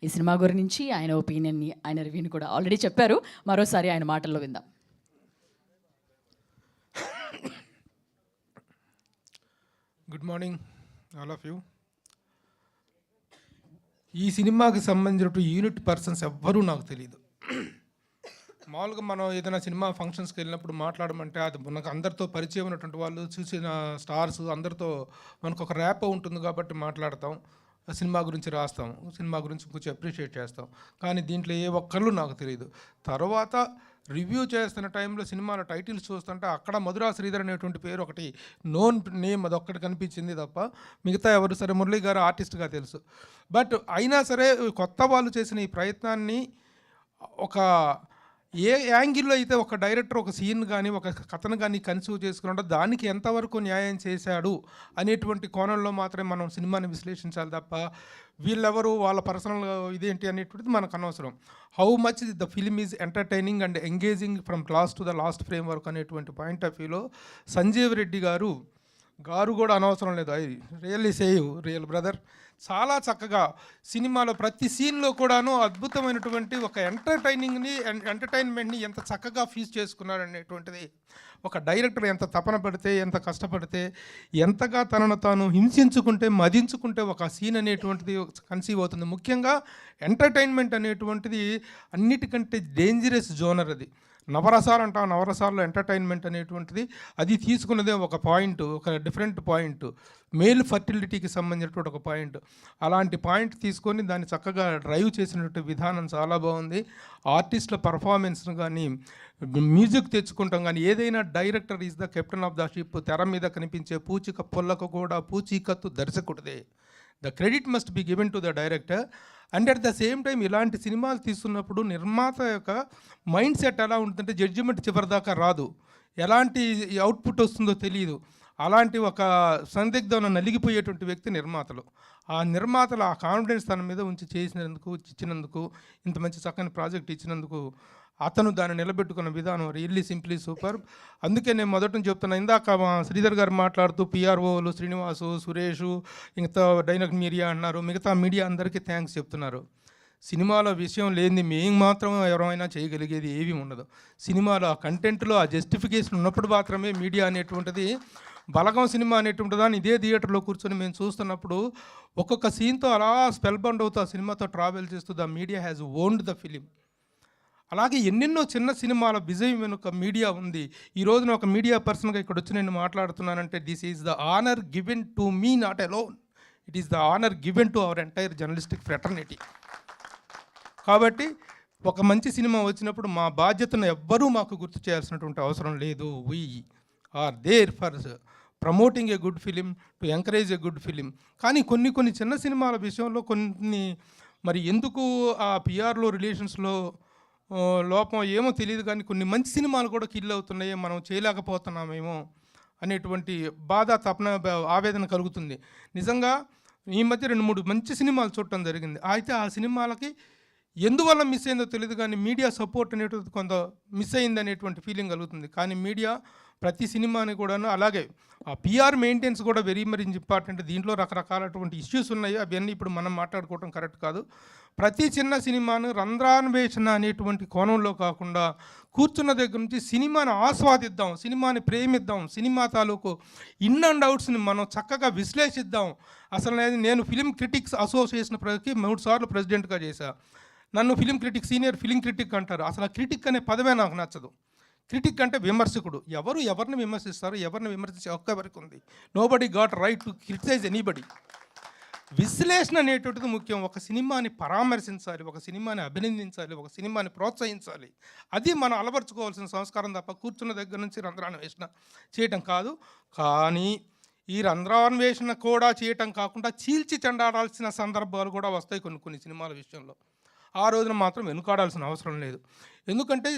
ఈ సినిమా గురించి ఆయన ఒపీనియన్ని, ఆయన రివ్యూని కూడా ఆల్రెడీ చెప్పారు. మరోసారి ఆయన మాటల్లో విందాం. Good morning all of you. ఈ సినిమాకి సంబంధించిన యూనిట్ పర్సన్స్ ఎవ్వరూ నాకు తెలియదు. మామూలుగా మనం ఏదైనా సినిమా ఫంక్షన్స్కి వెళ్ళినప్పుడు మాట్లాడమంటే అది మనకు అందరితో పరిచయం ఉన్నటువంటి వాళ్ళు, చూసిన స్టార్స్ అందరితో మనకు ఒక ర్యాప్ ఉంటుంది కాబట్టి మాట్లాడతాం, సినిమా గురించి రాస్తాం, సినిమా గురించి కొంచెం అప్రిషియేట్ చేస్తాం. కానీ దీంట్లో ఏ ఒక్కళ్ళు నాకు తెలియదు. తర్వాత రివ్యూ చేస్తున్న టైంలో సినిమాల టైటిల్స్ చూస్తుంటే అక్కడ మధురా శ్రీధర్ అనేటువంటి పేరు ఒకటి నోన్ నేమ్ అది ఒక్కటి కనిపించింది తప్ప మిగతా ఎవరు, సరే మురళీ గారు ఆర్టిస్ట్గా తెలుసు, బట్ అయినా సరే కొత్త వాళ్ళు చేసిన ఈ ప్రయత్నాన్ని ఒక ఏ యాంగిల్లో అయితే ఒక డైరెక్టర్ ఒక సీన్ కానీ ఒక కథను కానీ కన్సీవ్ చేసుకున్నాడో దానికి ఎంతవరకు న్యాయం చేశాడు అనేటువంటి కోణంలో మాత్రమే మనం సినిమాని విశ్లేషించాలి తప్ప వీళ్ళెవరు, వాళ్ళ పర్సనల్ ఇదేంటి అనేటువంటిది మనకు అనవసరం. How much the film is entertaining and engaging from class to the last frame work అనేటువంటి పాయింట్ ఆఫ్ వ్యూలో సంజీవ్ రెడ్డి గారు కూడా అనవసరం లేదు. I really save real brother. చాలా చక్కగా సినిమాలో ప్రతి సీన్లో కూడాను అద్భుతమైనటువంటి ఒక ఎంటర్టైన్మెంట్ని ఎంత చక్కగా ఫీజ్ చేసుకున్నారు అనేటువంటిది ఒక డైరెక్టర్ ఎంత తపన పడితే, ఎంత కష్టపడితే, ఎంతగా తనను తాను హింసించుకుంటే, మదించుకుంటే ఒక సీన్ అనేటువంటిది కన్సీవ్ అవుతుంది. ముఖ్యంగా ఎంటర్టైన్మెంట్ అనేటువంటిది అన్నిటికంటే డేంజరస్ జోనర్. అది నవరసాలు అంటాం, నవరసాల్లో ఎంటర్టైన్మెంట్ అనేటువంటిది అది తీసుకున్నదే ఒక పాయింట్, ఒక డిఫరెంట్ పాయింట్, మేల్ ఫర్టిలిటీకి సంబంధించినటువంటి ఒక పాయింట్. అలాంటి పాయింట్ తీసుకొని దాన్ని చక్కగా డ్రైవ్ చేసినటువంటి విధానం చాలా బాగుంది. ఆర్టిస్టుల పర్ఫార్మెన్స్ను కానీ, మ్యూజిక్ తెచ్చుకుంటాం కానీ, ఏదైనా director is the captain of the ship. తెర మీద కనిపించే పూచిక పుల్లకు కూడా పూచీకత్తు దర్శకుడిదే. The credit must be given to the director. And at the same time ఇలాంటి సినిమాలు తీస్తున్నప్పుడు నిర్మాత యొక్క మైండ్ సెట్ ఎలా ఉంటుందంటే జడ్జిమెంట్ చివరిదాకా రాదు, ఎలాంటి అవుట్పుట్ వస్తుందో తెలియదు. అలాంటి ఒక సందిగ్ధం నలిగిపోయేటువంటి వ్యక్తి నిర్మాతలు. ఆ నిర్మాతలు ఆ కాన్ఫిడెన్స్ తన మీద ఉంచి ఇచ్చినందుకు, ఇంత మంచి చక్కని ప్రాజెక్ట్ ఇచ్చినందుకు అతను దాన్ని నిలబెట్టుకున్న విధానం రియల్లీ సింప్లీ సూపర్. అందుకే నేను మొదట నుంచి చెప్తున్నా, ఇందాక శ్రీధర్ గారు మాట్లాడుతూ పిఆర్ఓలు శ్రీనివాసు, సురేషు, ఇంకా డైనక్ మీడియా అన్నారు, మిగతా మీడియా అందరికీ థ్యాంక్స్ చెప్తున్నారు. సినిమాలో విషయం లేనిది మేము మాత్రం ఎవరైనా చేయగలిగేది ఏమీ ఉండదు. సినిమాలో ఆ కంటెంట్లో ఆ జస్టిఫికేషన్ ఉన్నప్పుడు మాత్రమే మీడియా అనేటువంటిది. బలగం సినిమా అనేటువంటి దాన్ని ఇదే థియేటర్లో కూర్చొని మేము చూస్తున్నప్పుడు ఒక్కొక్క సీన్తో అలా స్పెల్ బౌండ్ అవుతూ ఆ సినిమాతో ట్రావెల్ చేస్తూ the media has owned the film. అలాగే ఎన్నెన్నో చిన్న సినిమాల విజయం వెనుక మీడియా ఉంది. ఈ రోజున ఒక మీడియా పర్సన్గా ఇక్కడ వచ్చి నేను మాట్లాడుతున్నానంటే this is the honour given to me, not alone, it is the honour given to our entire journalistic fraternity. కాబట్టి ఒక మంచి సినిమా వచ్చినప్పుడు మా బాధ్యతను ఎవ్వరూ మాకు గుర్తు చేయాల్సినటువంటి అవసరం లేదు. We are there for promoting a good film, to encourage a good film. కానీ కొన్ని చిన్న సినిమాల విషయంలో కొన్ని మరి ఎందుకు ఆ పిఆర్లో రిలేషన్స్లో లోపం ఏమో తెలియదు, కానీ కొన్ని మంచి సినిమాలు కూడా కిల్ అవుతున్నాయి, మనం చేయలేకపోతున్నామేమో అనేటువంటి బాధ, తపన, ఆవేదన కలుగుతుంది. నిజంగా ఈ మధ్య 2-3 మంచి సినిమాలు చూడటం జరిగింది. అయితే ఆ సినిమాలకి ఎందువల్ల మిస్ అయిందో తెలియదు, కానీ మీడియా సపోర్ట్ అనేటువంటి కొంత మిస్ అయింది అనేటువంటి ఫీలింగ్ కలుగుతుంది. కానీ మీడియా ప్రతి సినిమాని కూడాను, అలాగే ఆ పిఆర్ మెయింటెన్స్ కూడా వెరీ మరీ ఇంపార్టెంట్. దీంట్లో రకరకాలటువంటి ఇష్యూస్ ఉన్నాయి, అవన్నీ ఇప్పుడు మనం మాట్లాడుకోవడం కరెక్ట్ కాదు. ప్రతి చిన్న సినిమాను రంధ్రాన్వేషణ అనేటువంటి కోణంలో కాకుండా కూర్చున్న దగ్గర నుంచి సినిమాని ఆస్వాదిద్దాం, సినిమాని ప్రేమిద్దాం, సినిమా తాలూకు ఇన్ అండ్ అవుట్స్ని మనం చక్కగా విశ్లేషిద్దాం. అసలు నేను ఫిలిం క్రిటిక్స్ అసోసియేషన్ 3 సార్లు ప్రెసిడెంట్గా చేశా. నన్ను film critic, senior film critic అంటారు. అసలు ఆ క్రిటిక్ అనే పదమే నాకు నచ్చదు. క్రిటిక్ అంటే విమర్శకుడు. ఎవరిని విమర్శిస్తారు, ఎవరిని విమర్శించే హక్కు ఎవరికి ఉంది? Nobody got right to criticise anybody. విశ్లేషణ అనేటువంటిది ముఖ్యం. ఒక సినిమాని పరామర్శించాలి, ఒక సినిమాని అభినందించాలి, ఒక సినిమాని ప్రోత్సహించాలి. అది మనం అలవర్చుకోవాల్సిన సంస్కారం తప్ప కూర్చున్న దగ్గర నుంచి రంధ్రాన్వేషణ చేయటం కాదు. కానీ ఈ రంధ్రాన్వేషణ కూడా చేయటం కాకుండా చీల్చి చెండాడాల్సిన సందర్భాలు కూడా వస్తాయి కొన్ని సినిమాల విషయంలో. ఆ రోజున మాత్రం వెనుకాడాల్సిన అవసరం లేదు. ఎందుకంటే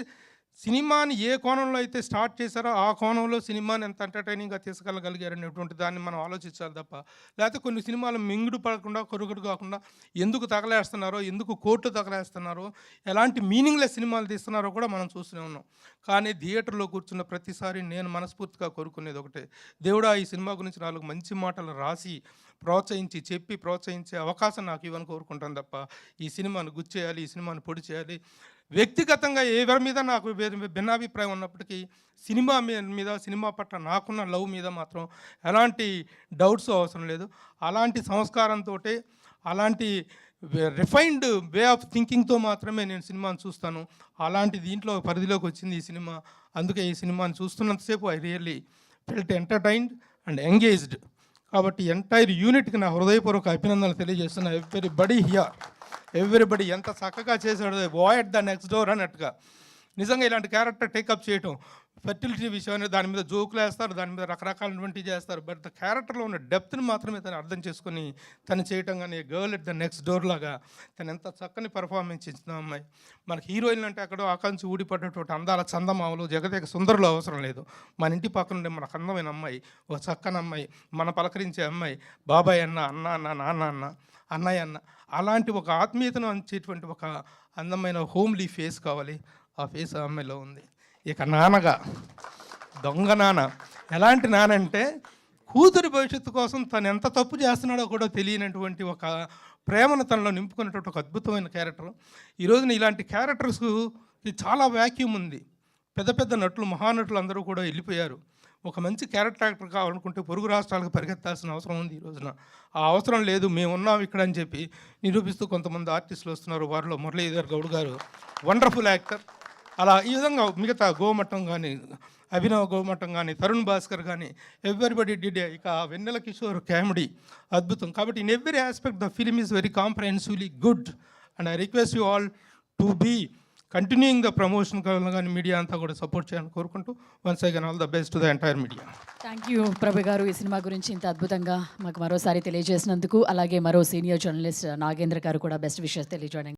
సినిమాని ఏ కోణంలో అయితే స్టార్ట్ చేశారో ఆ కోణంలో సినిమాని ఎంత ఎంటర్టైనింగ్గా తీసుకెళ్ళగలిగారనేటువంటి దాన్ని మనం ఆలోచించాలి తప్ప, లేకపోతే కొన్ని సినిమాలు మింగుడు పడకుండా కొరుకుడు కాకుండా ఎందుకు తగలేస్తున్నారో, ఎందుకు కోర్టు తగలేస్తున్నారో, ఎలాంటి మీనింగ్లెస్ సినిమాలు తీస్తున్నారో కూడా మనం చూస్తూనే ఉన్నాం. కానీ థియేటర్లో కూర్చున్న ప్రతిసారి నేను మనస్ఫూర్తిగా కోరుకునేది ఒకటే, దేవుడా ఈ సినిమా గురించి 4 మంచి మాటలు రాసి ప్రోత్సహించి చెప్పి ప్రోత్సహించే అవకాశం నాకు ఇవ్వని కోరుకుంటాను తప్ప ఈ సినిమాను గుచ్చేయాలి, ఈ సినిమాను పొడి చేయాలి. వ్యక్తిగతంగా ఎవరి మీద నాకు భిన్నాభిప్రాయం ఉన్నప్పటికీ సినిమా మీద సినిమా పట్ల నాకున్న లవ్ మీద మాత్రం ఎలాంటి డౌట్స్ అవసరం లేదు. అలాంటి సంస్కారంతో, అలాంటి రిఫైన్డ్ వే ఆఫ్ థింకింగ్తో మాత్రమే నేను సినిమాను చూస్తాను. అలాంటి దీంట్లో పరిధిలోకి వచ్చింది ఈ సినిమా. అందుకే ఈ సినిమాని చూస్తున్నంతసేపు I really felt entertained and engaged. కాబట్టి ఎంటైర్ యూనిట్కి నా హృదయపూర్వక అభినందనలు తెలియజేస్తున్నా. ఎవ్రీబడి ఎంత చక్కగా చేశాడో, boy at the next door అన్నట్టుగా. నిజంగా ఇలాంటి క్యారెక్టర్ టేకప్ చేయటం, ఫెర్టిలిటీ విషయాన్ని దాని మీద జోకులు వేస్తారు, దాని మీద రకరకాలటువంటివి చేస్తారు. బట్ ద క్యారెక్టర్లో ఉన్న డెప్త్ని మాత్రమే తను అర్థం చేసుకొని తను చేయటం. కానీ girl at the next door లాగా తను ఎంత చక్కని పర్ఫార్మెన్స్ ఇచ్చిన అమ్మాయి. మనకి హీరోయిన్ అంటే అక్కడ ఆకాంక్ష ఊడిపడ్డటువంటి అందాల చందమామలు జగదేక సుందరులు అవసరం లేదు. మన ఇంటి పక్కన ఉండే మనకు అందమైన అమ్మాయి, ఒక చక్కని అమ్మాయి, మన పలకరించే అమ్మాయి, బాబాయ్ అన్న, అన్న అన్న, నాన్న అన్న, అన్నయ్య అన్న, అలాంటి ఒక ఆత్మీయతను అంచేటువంటి ఒక అందమైన హోమ్లీ ఫేస్ కావాలి. ఆ ఫేస్ ఆ అమ్మాయిలో ఉంది. ఇక నాన్నగా దొంగ నాన్న. ఎలాంటి నాన్న అంటే కూతురి భవిష్యత్తు కోసం తను ఎంత తప్పు చేస్తున్నాడో కూడా తెలియనటువంటి ఒక ప్రేమను తనలో నింపుకునేటువంటి ఒక అద్భుతమైన క్యారెక్టర్. ఈరోజున ఇలాంటి క్యారెక్టర్స్కి చాలా వ్యాక్యూమ్ ఉంది. పెద్ద పెద్ద నటులు, మహానటులు అందరూ కూడా వెళ్ళిపోయారు. ఒక మంచి క్యారెక్టర్ యాక్టర్ కావాలనుకుంటే పొరుగు రాష్ట్రాలకు పరిగెత్తాల్సిన అవసరం ఉంది. ఈ రోజున ఆ అవసరం లేదు, మేము ఉన్నాం ఇక్కడ అని చెప్పి నిరూపిస్తూ కొంతమంది ఆర్టిస్టులు వస్తున్నారు. వారిలో మురళీధర్ గౌడ్ గారు వండర్ఫుల్ యాక్టర్. అలా ఈ విధంగా మిగతా గోమట్టం కానీ, అభినవ్ గోమట్టం కానీ, తరుణ్ భాస్కర్ కానీ, ఎవ్రీబడి డిడ్. ఇక వెన్నెల కిషోర్ కామెడీ అద్భుతం. కాబట్టి in every aspect the film is very comprehensively good. And I request you all to be continuing the promotion కానీ మీడియా అంతా కూడా సపోర్ట్ చేయాలని కోరుకుంటూ once again all the best to the entire media. Thank you Prabhu garu, ఈ cinema గురించి ఇంత అద్భుతంగా మాకు మరోసారి తెలియజేసినందుకు. అలాగే మరో సీనియర్ జర్నలిస్ట్ నాగేంద్ర గారు కూడా బెస్ట్ విషెస్ తెలియజేయడానికి